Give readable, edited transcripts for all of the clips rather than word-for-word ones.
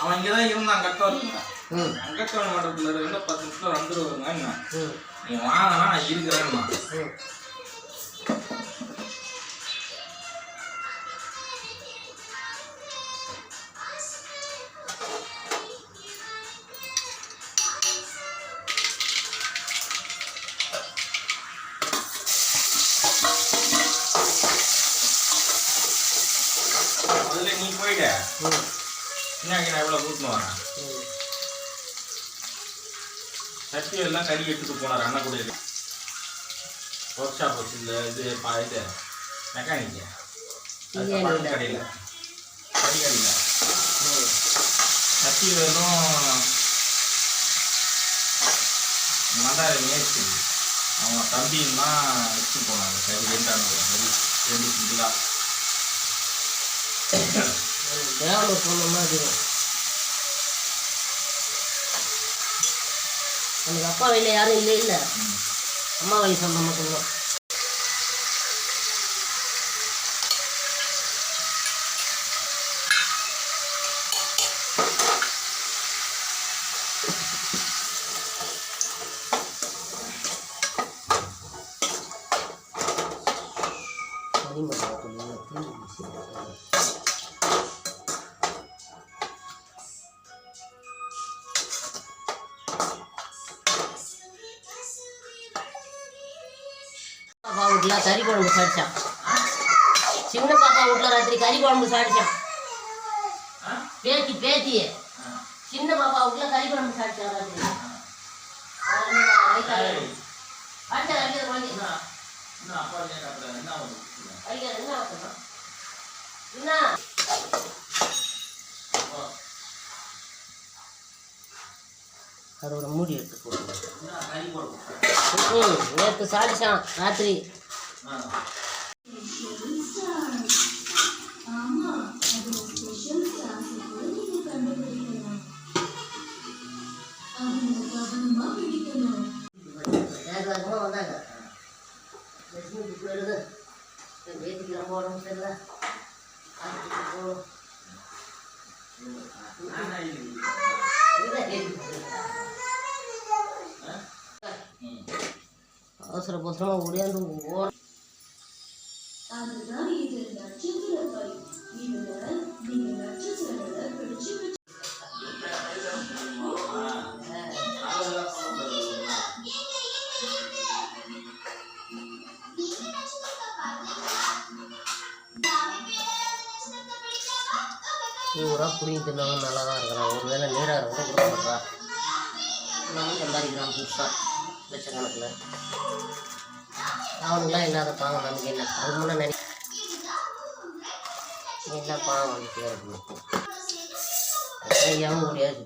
அவன் இங்கே தான் இருந்தான் கட்டவருங்க. அங்கத்தவன் மண்டபத்தில் இருக்கிற 10 நிமிஷத்தில் வந்துடுவாங்க. நீ வாங்கினா நான் இருக்கிறேன்னா அதில் நீ போயிட்ட என்ன எவ்வளோ கூட்டின்னு வரேன். சட்டி எல்லாம் கறி எடுத்துட்டு போனார் அண்ணா கூட ஒர்க் ஷாப் வச்சு இல்லை இது இது மெக்கானிக்கு கடையில் கறி கடையில் சட்டி வேணும் மண்டாரி மேய்ச்சி அவங்க தம்பின்னா எடுத்துட்டு போனாங்க கறி 2 சிங்கிளா தேவை சொன்னோம்னா எனக்கு அப்பா வயலில் யாரும் இல்லை அம்மா வயசு சொன்ன மட்டும்தான். பாப்பா வீட்டில் கறி குழம்பு சாடிச்சான். சின்ன பாப்பா வீட்டில் ராத்திரி கறி குழம்பு சாடிச்சான். பேத்தி சின்ன பாப்பா வீட்டில் கறி குழம்பு சாடிச்சான் ராத்திரி. அதோட மூடி எடுத்து போட்டு நேற்று சாடிச்சான் ராத்திரி. வந்தாங்க பேத்திக்கு ரொம்ப உடம்பு சரியில்லை. அவசரமா ஓடியாந்து ஊரா புடிங்கி தின்னவங்க நல்லா தான் இருக்கிறான். ஒரு வேளை நீராக கூட கொடுக்க மாட்டா. நம்ம சம்பாதிக்கிறான் புதுசாக லட்சக்கணக்கில். அவனுங்களாம் இல்லாத பாவம் நமக்கு என்ன அது முன்னே என்ன பாவம் நிற்கிறது ஐயாவும் முடியாது.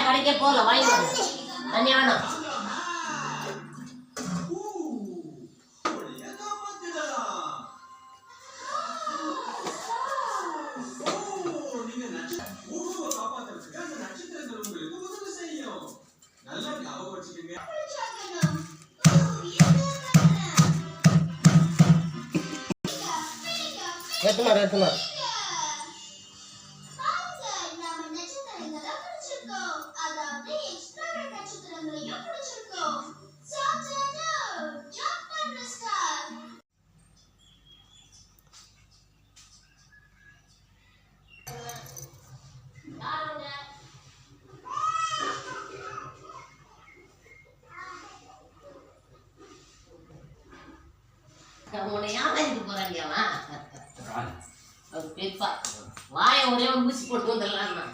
கடைக்கே போகல வாங்கி தண்ணி வேணாம். எத்தனை உன்னை யாருக்கு போறாங்க அவர் பேப்பா வாய ஒரே ஒரு ஊசி போட்டு வந்துடலாம்.